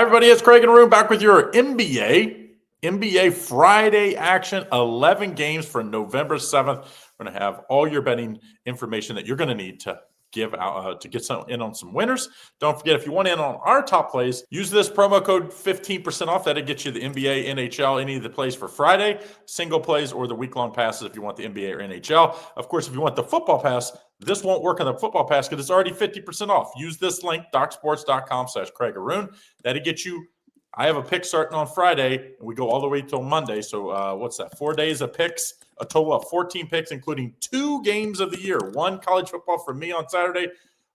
Everybody, it's Craig and Arun back with your NBA Friday action. 11 games for November 7th. We're going to have all your betting information that you're going to need to give out to get in on some winners. Don't forget, if you want in on our top plays, use this promo code 15% off. That'll get you the NBA, NHL, any of the plays for Friday, single plays, or the week-long passes if you want the NBA or NHL. Of course, if you want the football pass, this won't work on the football pass because it's already 50% off. Use this link, docsports.com/Craig Arun. That'll get you. I have a pick starting on Friday, and we go all the way till Monday. So what's that? 4 days of picks, a total of 14 picks, including 2 games of the year. 1 college football from me on Saturday,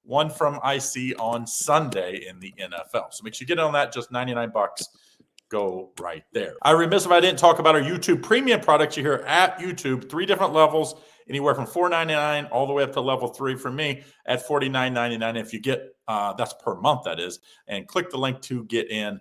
1 from IC on Sunday in the NFL. So make sure you get on that, just $99. Go right there. I'm remiss if I didn't talk about our YouTube premium products. You hear at YouTube, 3 different levels, anywhere from $4.99 all the way up to level 3 for me at $49.99. If you get, that's per month, that is, and click the link to get in.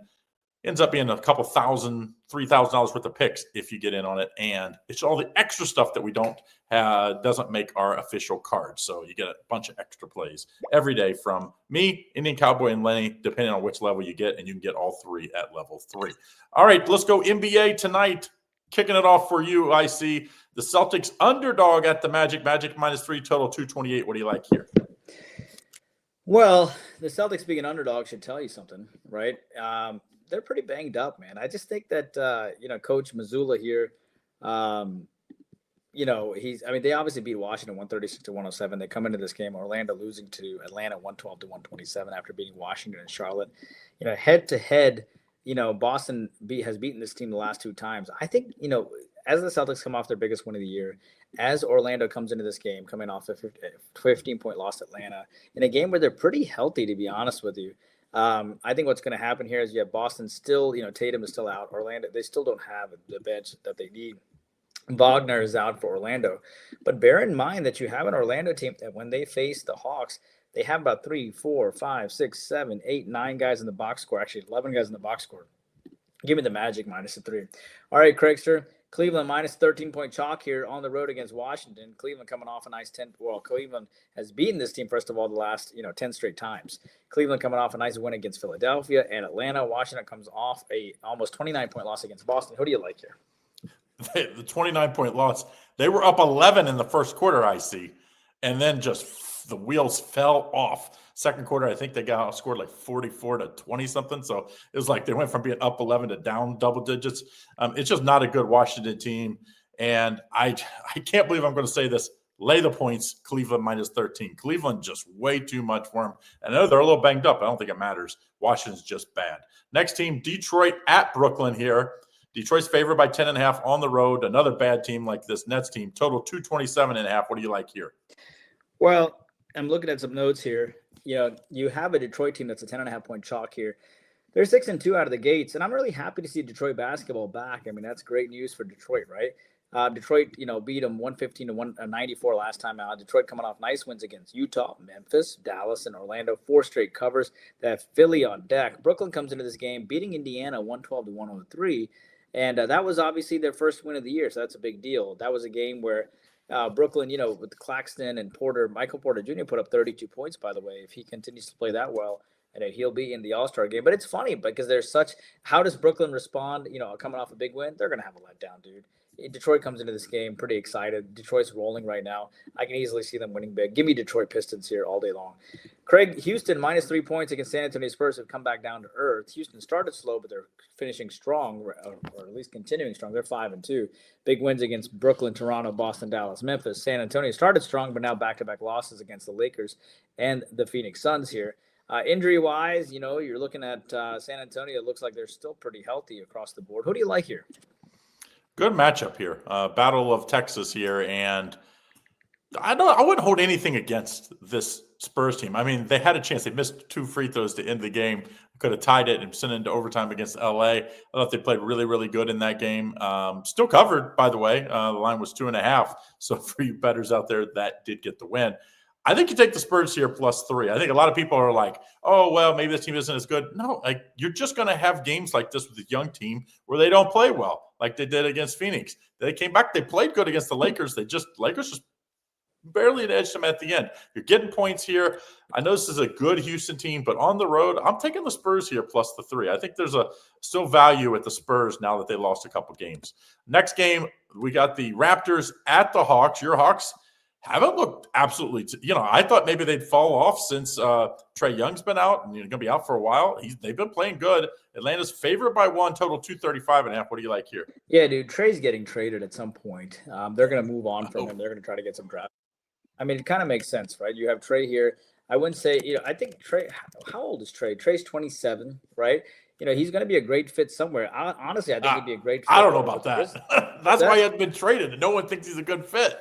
Ends up being a couple $1,000, $3,000 worth of picks if you get in on it. And it's all the extra stuff that we don't have, doesn't make our official card. So you get a bunch of extra plays every day from me, Indian Cowboy, and Lenny, depending on which level you get. And you can get all 3 at level 3. All right, let's go NBA tonight. Kicking it off for you, I see the Celtics underdog at the Magic. Magic -3, total 228. What do you like here? Well, the Celtics being an underdog should tell you something, right? They're pretty banged up, man. I just think that, Coach Mazzulla here, they obviously beat Washington 136-107. They come into this game, Orlando losing to Atlanta 112-127 after beating Washington and Charlotte. Head to head, Boston has beaten this team the last 2 times. I think, as the Celtics come off their biggest win of the year, as Orlando comes into this game, coming off a 15-point loss to Atlanta, in a game where they're pretty healthy, to be honest with you. I think what's going to happen here is you have Boston still, Tatum is still out. Orlando, they still don't have the bench that they need. Wagner is out for Orlando. But bear in mind that you have an Orlando team that when they face the Hawks, they have about 3, 4, 5, 6, 7, 8, 9 guys in the box score. Actually, 11 guys in the box score. Give me the Magic -3. All right, Craigster. Cleveland -13-point chalk here on the road against Washington. Cleveland coming off a nice 10. Well, Cleveland has beaten this team, first of all, the last 10 straight times. Cleveland coming off a nice win against Philadelphia and Atlanta. Washington comes off a almost 29-point loss against Boston. Who do you like here? The 29-point loss. They were up 11 in the first quarter, I see, and then just the wheels fell off. Second quarter, I think they got scored like 44-20 something. So it was like they went from being up 11 to down double digits. It's just not a good Washington team. And I can't believe I'm going to say this. Lay the points, Cleveland -13. Cleveland just way too much for them. And I know they're a little banged up. I don't think it matters. Washington's just bad. Next team, Detroit at Brooklyn here. Detroit's favored by 10.5 on the road. Another bad team like this Nets team. Total 227.5. What do you like here? Well, I'm looking at some notes here. You have a Detroit team that's a 10.5-point chalk here. They're 6-2 out of the gates, and I'm really happy to see Detroit basketball back. I mean, that's great news for Detroit, right? Detroit, beat them 115-194 last time out. Detroit coming off nice wins against Utah, Memphis, Dallas, and Orlando. 4 straight covers. They have Philly on deck. Brooklyn comes into this game beating Indiana 112-103, and that was obviously their first win of the year, so that's a big deal. That was a game where Brooklyn, with Claxton and Porter, Michael Porter Jr. put up 32 points, by the way. If he continues to play that well, and he'll be in the All-Star game. But it's funny because how does Brooklyn respond, coming off a big win? They're going to have a letdown, dude. Detroit comes into this game pretty excited. Detroit's rolling right now. I can easily see them winning big. Give me Detroit Pistons here all day long. Craig, Houston -3 points against San Antonio Spurs have come back down to earth. Houston started slow, but they're finishing strong, or at least continuing strong. They're 5-2. Big wins against Brooklyn, Toronto, Boston, Dallas, Memphis. San Antonio started strong, but now back-to-back losses against the Lakers and the Phoenix Suns here. Injury-wise, you're looking at San Antonio. It looks like they're still pretty healthy across the board. Who do you like here? Good matchup here. Battle of Texas here. And I wouldn't hold anything against this Spurs team. I mean, they had a chance. They missed 2 free throws to end the game. Could have tied it and sent it into overtime against LA. I thought they played really, really good in that game. Still covered, by the way. The line was 2.5. So for you bettors out there, that did get the win. I think you take the Spurs here +3. I think a lot of people are like, oh, well, maybe this team isn't as good. No, you're just going to have games like this with a young team where they don't play well, like they did against Phoenix. They came back. They played good against the Lakers. Lakers just barely edged them at the end. You're getting points here. I know this is a good Houston team, but on the road, I'm taking the Spurs here plus the 3. I think there's still value at the Spurs now that they lost a couple games. Next game, we got the Raptors at the Hawks. Your Hawks haven't looked absolutely, I thought maybe they'd fall off since Trae Young's been out and going to be out for a while. They've been playing good. Atlanta's favored by 1, total 235.5. What do you like here? Yeah, dude, Trae's getting traded at some point. They're going to move on from him. They're going to try to get some draft. I mean, it kind of makes sense, right? You have Trae here. I wouldn't say, I think Trae, how old is Trae? Trae's 27, right? He's going to be a great fit somewhere. Honestly, I think he'd be a great fit. I don't know about that. That's why he hasn't been traded, and no one thinks he's a good fit.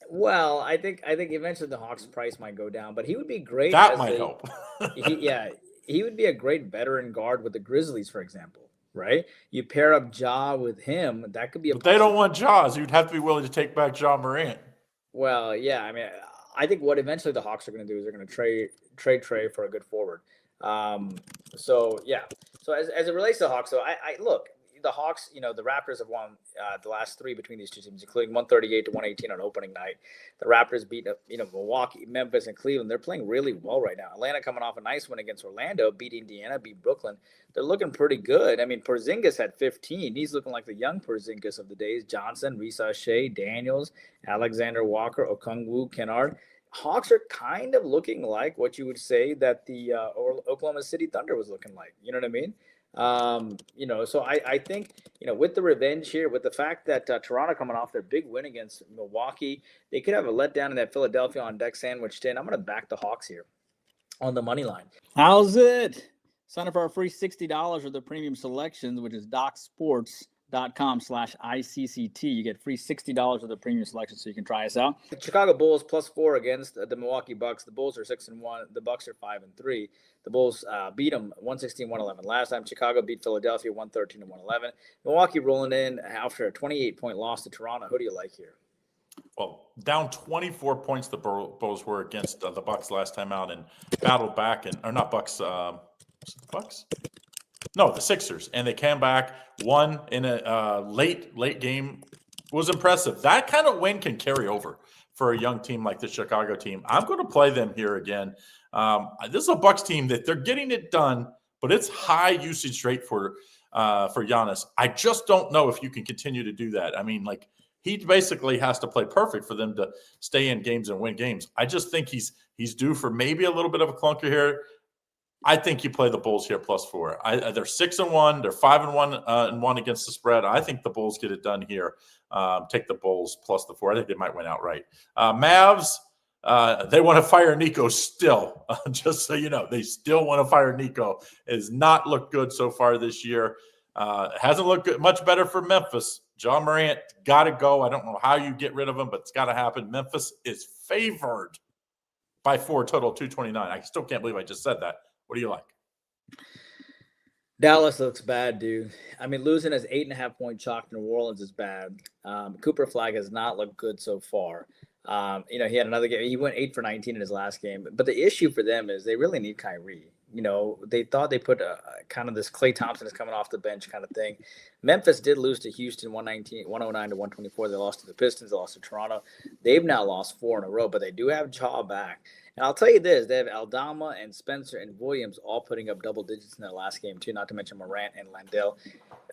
Well, I think eventually the Hawks' price might go down, but he would be great. That might help. He would be a great veteran guard with the Grizzlies, for example, right? You pair up Ja with him, that could be But they don't want Ja, so you'd have to be willing to take back Ja Morant. Well, yeah, I mean, I think what eventually the Hawks are going to do is they're going to trade Trae for a good forward. So as it relates to the Hawks, so I look. The Hawks, the Raptors have won the last 3 between these two teams, including 138-118 on opening night. The Raptors beat Milwaukee, Memphis, and Cleveland. They're playing really well right now. Atlanta coming off a nice win against Orlando, beat Indiana, beat Brooklyn. They're looking pretty good. I mean, Porzingis had 15. He's looking like the young Porzingis of the days. Johnson, Risa Shea, Daniels, Alexander Walker, Okongwu, Kennard. Hawks are kind of looking like what you would say that the Oklahoma City Thunder was looking like. You know what I mean? So I think, with the revenge here, with the fact that Toronto coming off their big win against Milwaukee, they could have a letdown in that Philadelphia on deck sandwich tin. I'm going to back the Hawks here on the money line. How's it? Sign up for our free $60 of the premium selections, which is docsports.com/ICCT. You get free $60 of the premium selection so you can try us out. The Chicago Bulls +4 against the Milwaukee Bucks. The Bulls are 6-1. The Bucks are 5-3. The Bulls beat them 116-111 last time. Chicago beat Philadelphia 113-111. Milwaukee rolling in after a 28-point loss to Toronto. Who do you like here? Well, down 24 points the Bulls were against the Bucks last time out and battled back, or not Bucks, the Bucks? No, the Sixers. And they came back, won in a late game. Was impressive. That kind of win can carry over for a young team like the Chicago team. I'm going to play them here again. This is a Bucks team that they're getting it done, but it's high usage rate for Giannis. I just don't know if you can continue to do that. I mean, he basically has to play perfect for them to stay in games and win games. I just think he's due for maybe a little bit of a clunker here. I think you play the Bulls here +4. They're 6-1. They're 5-1 against the spread. I think the Bulls get it done here. Take the Bulls +4. I think they might win outright. Mavs, they want to fire Nico still. Just so you know, they still want to fire Nico. It has not looked good so far this year. It hasn't looked good, much better for Memphis. Ja Morant got to go. I don't know how you get rid of him, but it's got to happen. Memphis is favored by 4, total 229. I still can't believe I just said that. What do you like? Dallas looks bad, dude. I mean, losing as 8.5-point chalk to New Orleans is bad. Cooper Flag has not looked good so far. He had another game. He went 8 for 19 in his last game. But the issue for them is they really need Kyrie. They thought they put kind of this Klay Thompson is coming off the bench kind of thing. Memphis did lose to Houston 109-124. They lost to the Pistons. They lost to Toronto. They've now lost 4 in a row, but they do have Ja back. And I'll tell you this, they have Aldama and Spencer and Williams all putting up double digits in their last game too, not to mention Morant and Landale.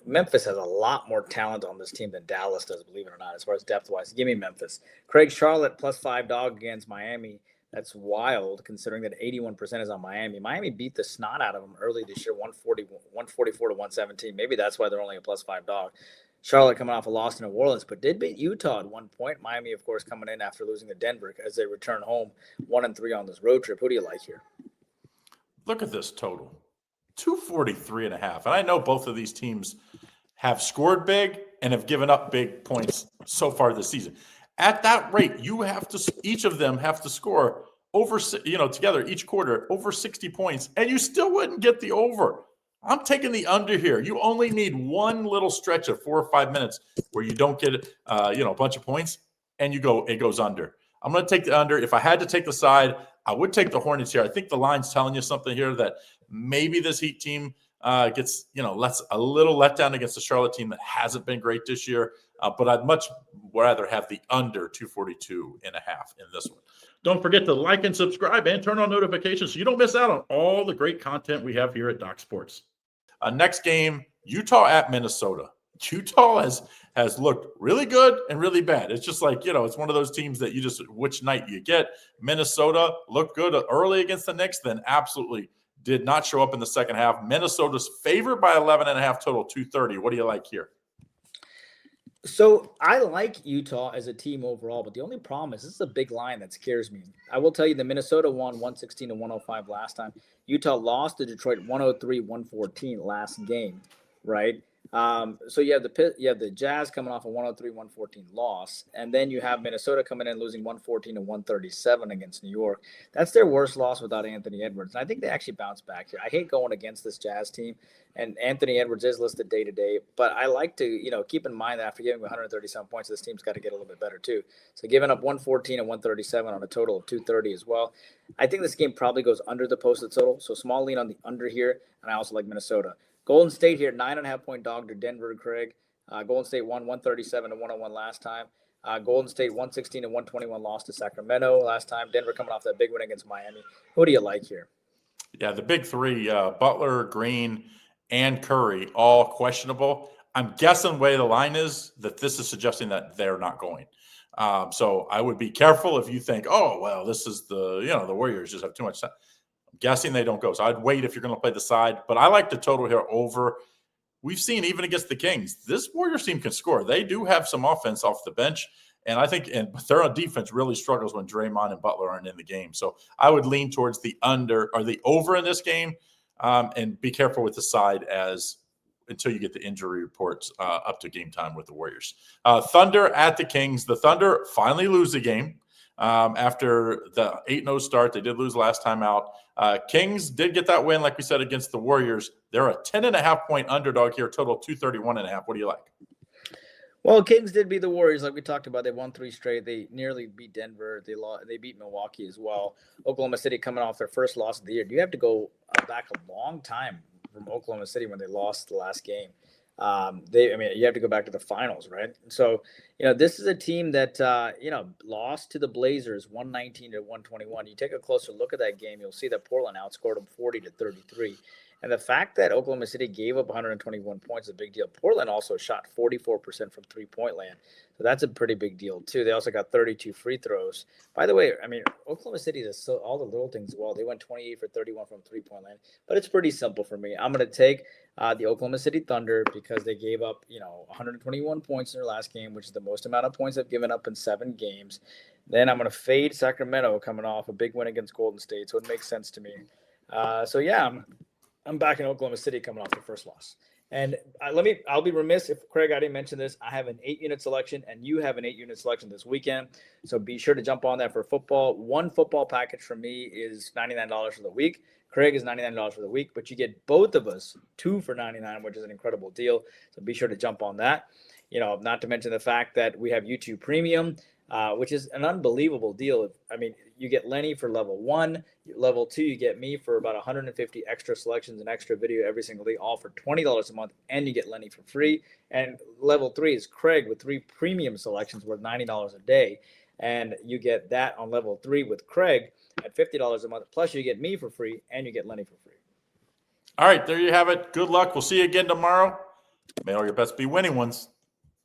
Memphis has a lot more talent on this team than Dallas does, believe it or not, as far as depth-wise. Give me Memphis. Craig Charlotte +5 dog against Miami. That's wild considering that 81% is on Miami. Miami beat the snot out of them early this year, 144-117. Maybe that's why they're only a +5 dog. Charlotte coming off a loss to New Orleans, but did beat Utah at one point. Miami, of course, coming in after losing to Denver as they return home 1-3 on this road trip. Who do you like here? Look at this total, 243.5. And I know both of these teams have scored big and have given up big points so far this season. At that rate, each of them have to score over, together each quarter over 60 points, and you still wouldn't get the over. I'm taking the under here. You only need one little stretch of 4 or 5 minutes where you don't get, a bunch of points, and it goes under. I'm going to take the under. If I had to take the side, I would take the Hornets here. I think the line's telling you something here that maybe this Heat team Gets, lets a little letdown against the Charlotte team that hasn't been great this year. But I'd much rather have the under 242.5 in this one. Don't forget to like and subscribe and turn on notifications so you don't miss out on all the great content we have here at Doc Sports. Next game, Utah at Minnesota. Utah has looked really good and really bad. It's just like, it's one of those teams that you just, which night you get. Minnesota looked good early against the Knicks, then absolutely did not show up in the second half. Minnesota's favored by 11.5 total, 230. What do you like here? So I like Utah as a team overall, but the only problem is this is a big line that scares me. I will tell you the Minnesota won 116-105 last time. Utah lost to Detroit 103-114 last game, right? So you have the Jazz coming off a 103-114 loss, and then you have Minnesota coming in losing 114-137 against New York. That's their worst loss without Anthony Edwards. And I think they actually bounced back here. I hate going against this Jazz team, and Anthony Edwards is listed day to day, but I like to, keep in mind that after giving 137 points, this team's got to get a little bit better too. So giving up 114 and 137 on a total of 230 as well. I think this game probably goes under the posted total. So small lean on the under here, and I also like Minnesota. Golden State here, 9.5-point dog to Denver, Craig. Golden State won 137-101 last time. Golden State 116-121 lost to Sacramento last time. Denver coming off that big win against Miami. Who do you like here? Yeah, the big three, Butler, Green, and Curry, all questionable. I'm guessing the way the line is that this is suggesting that they're not going. So I would be careful if you think, oh, well, this is the Warriors just have too much time. Guessing they don't go. So I'd wait if you're going to play the side. But I like the total here over. We've seen even against the Kings, this Warriors team can score. They do have some offense off the bench. And I think their defense really struggles when Draymond and Butler aren't in the game. So I would lean towards the under or the over in this game, and be careful with the side until you get the injury reports up to game time with the Warriors. Thunder at the Kings. The Thunder finally lose the game. After the 8-0 start, they did lose last time out. Kings did get that win, like we said, against the Warriors. They're a 10.5-point underdog here, total 231.5. What do you like? Well, Kings did beat the Warriors, like we talked about. They won 3 straight. They nearly beat Denver. They beat Milwaukee as well. Oklahoma City coming off their first loss of the year. You have to go back a long time from Oklahoma City when they lost the last game. You have to go back to the finals, right? So, this is a team that, lost to the Blazers 119-121. You take a closer look at that game, you'll see that Portland outscored them 40-33. And the fact that Oklahoma City gave up 121 points is a big deal. Portland also shot 44% from three-point land. So that's a pretty big deal, too. They also got 32 free throws. By the way, Oklahoma City does all the little things well. They went 28 for 31 from three-point land. But it's pretty simple for me. I'm going to take the Oklahoma City Thunder because they gave up, 121 points in their last game, which is the most amount of points they've given up in 7 games. Then I'm going to fade Sacramento coming off a big win against Golden State. So it makes sense to me. I'm back in Oklahoma City coming off the first loss. And I'll be remiss if, Craig, I didn't mention this. I have an 8-unit selection, and you have an 8-unit selection this weekend. So be sure to jump on that for football. One football package for me is $99 for the week. Craig is $99 for the week, but you get both of us 2 for $99, which is an incredible deal. So be sure to jump on that. Not to mention the fact that we have YouTube Premium, which is an unbelievable deal. You get Lenny for level 1, level 2, you get me for about 150 extra selections and extra video every single day, all for $20 a month, and you get Lenny for free. And level 3 is Craig with 3 premium selections worth $90 a day. And you get that on level 3 with Craig at $50 a month. Plus you get me for free and you get Lenny for free. All right, there you have it. Good luck. We'll see you again tomorrow. May all your bets be winning ones.